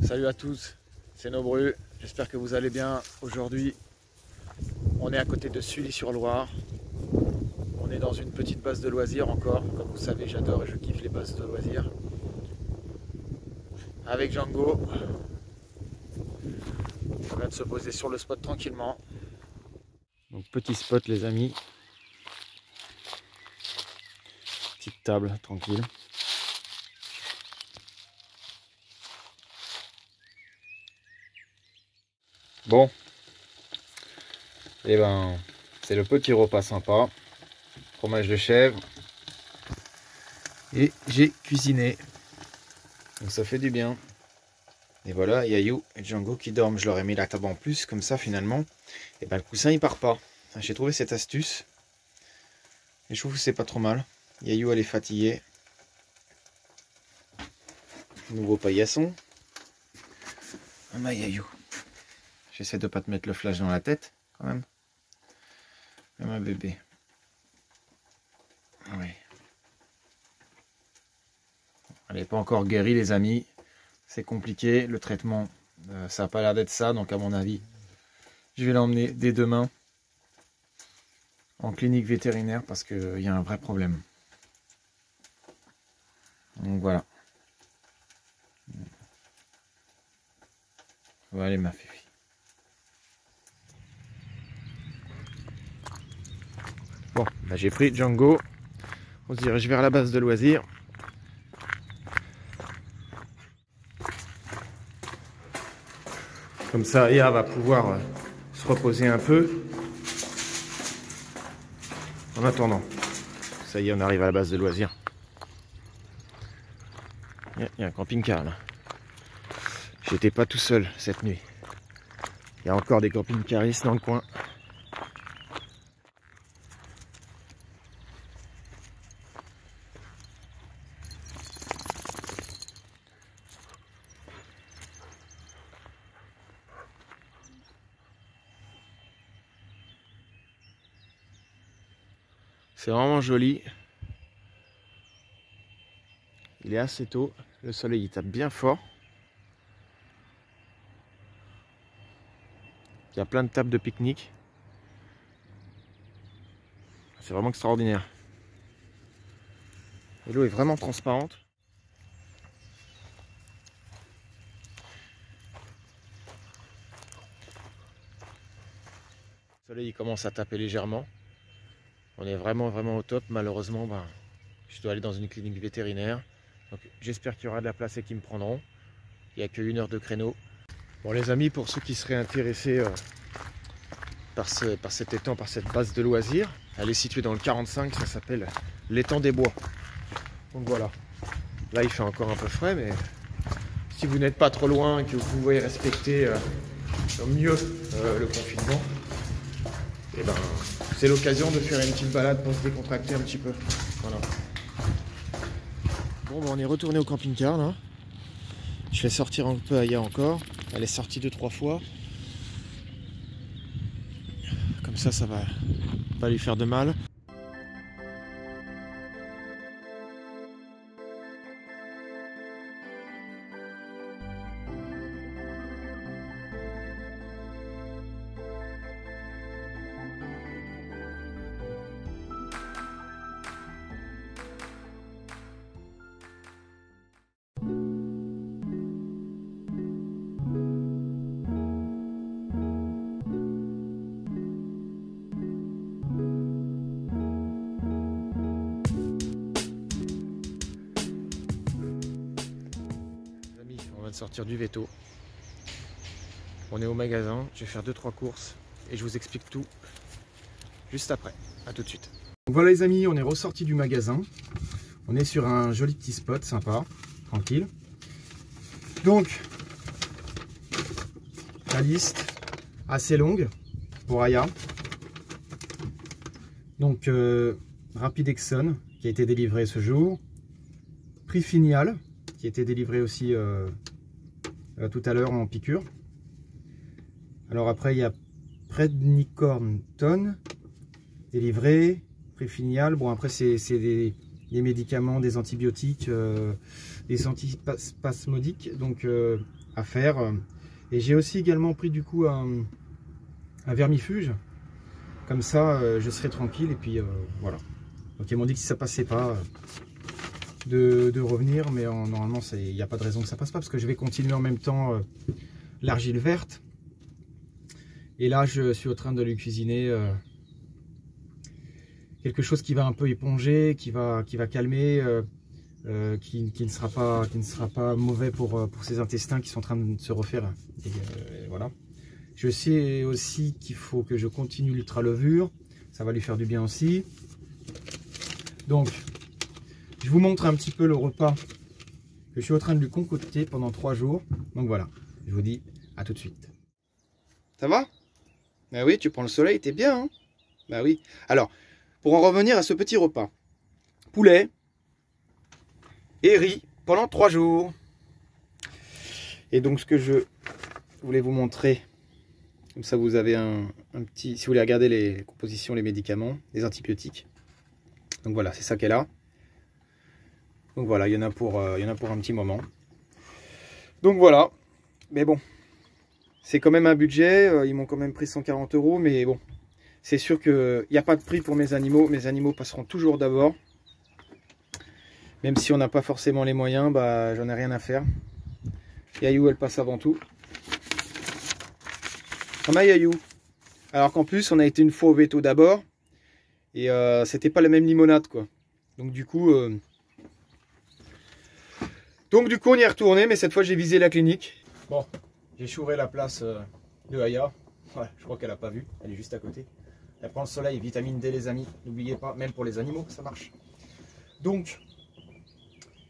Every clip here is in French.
Salut à tous, c'est Nobru, j'espère que vous allez bien. Aujourd'hui, on est à côté de Sully-sur-Loire. On est dans une petite base de loisirs encore. Comme vous savez, j'adore et je kiffe les bases de loisirs. Avec Django. On vient de se poser sur le spot tranquillement. Donc petit spot les amis. Petite table tranquille. Bon, et ben c'est le petit repas sympa, fromage de chèvre, et j'ai cuisiné, donc ça fait du bien. Et voilà, Yayou et Django qui dorment. Je leur ai mis la table en plus, comme ça finalement, et ben le coussin il part pas. J'ai trouvé cette astuce, et je trouve que c'est pas trop mal. Yayou elle est fatiguée. Nouveau paillasson. Ah Yayou. J'essaie de pas te mettre le flash dans la tête, quand même. Comme un bébé. Oui. Elle n'est pas encore guérie, les amis. C'est compliqué. Le traitement, ça n'a pas l'air d'être ça. Donc, à mon avis, je vais l'emmener dès demain en clinique vétérinaire parce qu'il y a un vrai problème. Donc, voilà. Voilà, ma fifi. Bon, bah j'ai pris Django, on se dirige vers la base de loisirs. Comme ça, Aya va pouvoir se reposer un peu. En attendant, ça y est, on arrive à la base de loisirs. Il y a un camping-car là. J'étais pas tout seul cette nuit. Il y a encore des camping-caristes dans le coin. C'est vraiment joli. Il est assez tôt. Le soleil il tape bien fort. Il y a plein de tables de pique-nique. C'est vraiment extraordinaire. Et l'eau est vraiment transparente. Le soleil il commence à taper légèrement. On est vraiment au top. Malheureusement, je dois aller dans une clinique vétérinaire. Donc j'espère qu'il y aura de la place et qu'ils me prendront. Il n'y a que 1 heure de créneau. Bon les amis, pour ceux qui seraient intéressés par cet étang, par cette base de loisirs, elle est située dans le 45, ça s'appelle l'étang des Bois. Donc voilà. Là il fait encore un peu frais, mais si vous n'êtes pas trop loin et que vous pouvez respecter au mieux le confinement, et ben c'est l'occasion de faire une petite balade pour se décontracter un petit peu. Voilà. Bon, on est retourné au camping-car là. Je vais sortir un peu Aya encore. Elle est sortie 2-3 fois. Comme ça va pas lui faire de mal. Sortir du veto. On est au magasin, je vais faire 2-3 courses et je vous explique tout juste après. À tout de suite. Donc voilà les amis, on est ressorti du magasin. On est sur un joli petit spot sympa, tranquille. Donc la liste assez longue pour Aya. Donc Rapid Exxon qui a été délivré ce jour. Prix Finial qui a été délivré aussi tout à l'heure en piqûre. Alors après il y a Prednicorn Tonne délivré, Prix Finial. Bon après c'est des médicaments, des antibiotiques, des antispasmodiques. Donc à faire. Et j'ai aussi également pris du coup un vermifuge. Comme ça, je serai tranquille. Et puis voilà. Donc ils m'ont dit que si ça passait pas, de revenir. Mais normalement, il n'y a pas de raison que ça passe pas. Parce que je vais continuer en même temps l'argile verte. Et là, je suis en train de lui cuisiner quelque chose qui va un peu éponger, qui va calmer, qui ne sera pas mauvais pour ses intestins qui sont en train de se refaire. Et voilà. Je sais aussi qu'il faut que je continue l'ultra levure. Ça va lui faire du bien aussi. Donc, je vous montre un petit peu le repas que je suis en train de lui concocter pendant 3 jours. Donc voilà, je vous dis à tout de suite. Ça va? Ben oui, tu prends le soleil, t'es bien, hein? Ben oui. Alors, pour en revenir à ce petit repas, poulet et riz pendant 3 jours. Et donc, ce que je voulais vous montrer, comme ça vous avez un petit... Si vous voulez regarder les compositions, les médicaments, les antibiotiques. Donc voilà, c'est ça qu'elle a. Donc voilà, il y en a pour un petit moment. Donc voilà, mais bon. C'est quand même un budget, ils m'ont quand même pris 140 €, mais bon, c'est sûr qu'il n'y a pas de prix pour mes animaux passeront toujours d'abord. Même si on n'a pas forcément les moyens, bah j'en ai rien à faire. Yayou, elle passe avant tout. Comme Yayou. Alors qu'en plus, on a été une fois au veto d'abord, et c'était pas la même limonade, quoi. Donc du coup, on y est retourné, mais cette fois j'ai visé la clinique. Bon. J'ai chouré la place de Aya. Ouais, je crois qu'elle n'a pas vu. Elle est juste à côté. Elle prend le soleil, vitamine D les amis. N'oubliez pas, même pour les animaux, ça marche. Donc,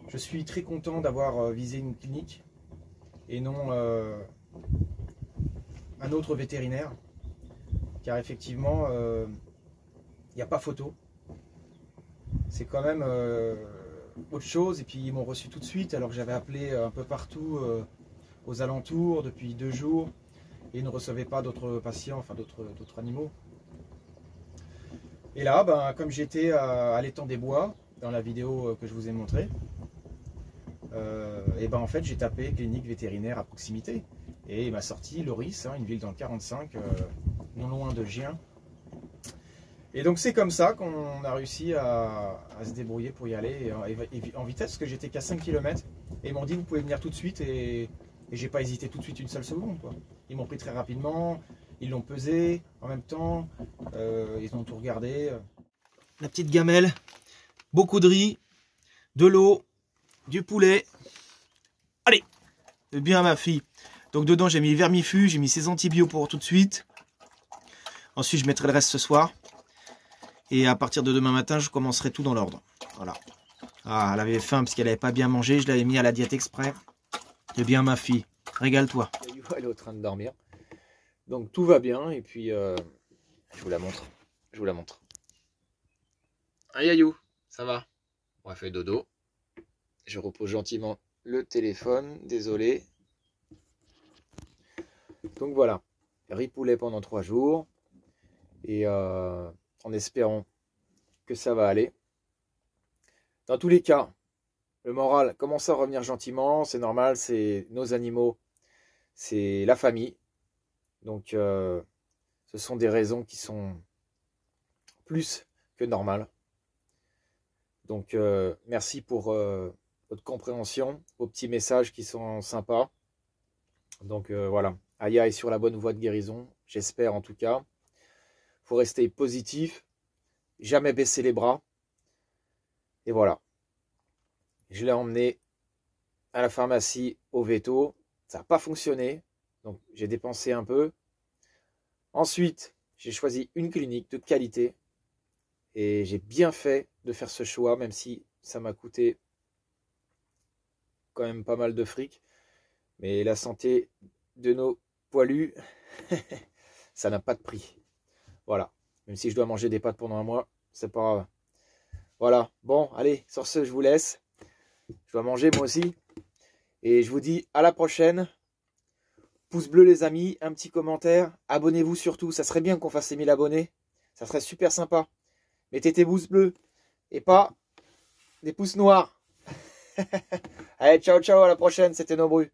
je suis très content d'avoir visé une clinique et non un autre vétérinaire. Car effectivement, il n'y a pas photo. C'est quand même autre chose. Et puis ils m'ont reçu tout de suite alors que j'avais appelé un peu partout. Aux alentours depuis 2 jours et ne recevait pas d'autres patients, enfin d'autres animaux. Et là, ben, comme j'étais à l'étang des Bois, dans la vidéo que je vous ai montrée, et ben en fait j'ai tapé clinique vétérinaire à proximité et il m'a sorti Loris, hein, une ville dans le 45, non loin de Gien. Et donc c'est comme ça qu'on a réussi à se débrouiller pour y aller en vitesse, parce que j'étais qu'à 5 km et ils m'ont dit vous pouvez venir tout de suite et j'ai pas hésité tout de suite une seule seconde, quoi. Ils m'ont pris très rapidement, ils l'ont pesé en même temps, ils ont tout regardé. La petite gamelle, beaucoup de riz, de l'eau, du poulet. Allez, bien ma fille. Donc dedans j'ai mis vermifuge, j'ai mis ses antibiotiques pour tout de suite. Ensuite je mettrai le reste ce soir. Et à partir de demain matin je commencerai tout dans l'ordre. Voilà. Ah, elle avait faim parce qu'elle n'avait pas bien mangé, je l'avais mis à la diète exprès. Eh bien ma fille, régale-toi. Elle est en train de dormir. Donc tout va bien et puis je vous la montre. Je vous la montre. Ah Yayou, ça va? On a fait dodo. Je repose gentiment le téléphone, désolé. Donc voilà, riz poulet pendant 3 jours. Et en espérant que ça va aller. Dans tous les cas, le moral commence à revenir gentiment, c'est normal, c'est nos animaux, c'est la famille. Donc ce sont des raisons qui sont plus que normales. Donc merci pour votre compréhension, vos petits messages qui sont sympas. Donc voilà, Aya est sur la bonne voie de guérison, j'espère en tout cas. Il faut rester positif, jamais baisser les bras. Et voilà. Je l'ai emmené à la pharmacie au veto. Ça n'a pas fonctionné. Donc j'ai dépensé un peu. Ensuite, j'ai choisi une clinique de qualité. Et j'ai bien fait de faire ce choix, même si ça m'a coûté quand même pas mal de fric. Mais la santé de nos poilus, ça n'a pas de prix. Voilà. Même si je dois manger des pâtes pendant 1 mois, c'est pas grave. Voilà. Bon, allez, sur ce, je vous laisse. Je dois manger moi aussi. Et je vous dis à la prochaine. Pouce bleu les amis, un petit commentaire. Abonnez-vous surtout, ça serait bien qu'on fasse les 1000 abonnés. Ça serait super sympa. Mettez tes pouces bleus et pas des pouces noirs. Allez, ciao, ciao, à la prochaine. C'était Nobru.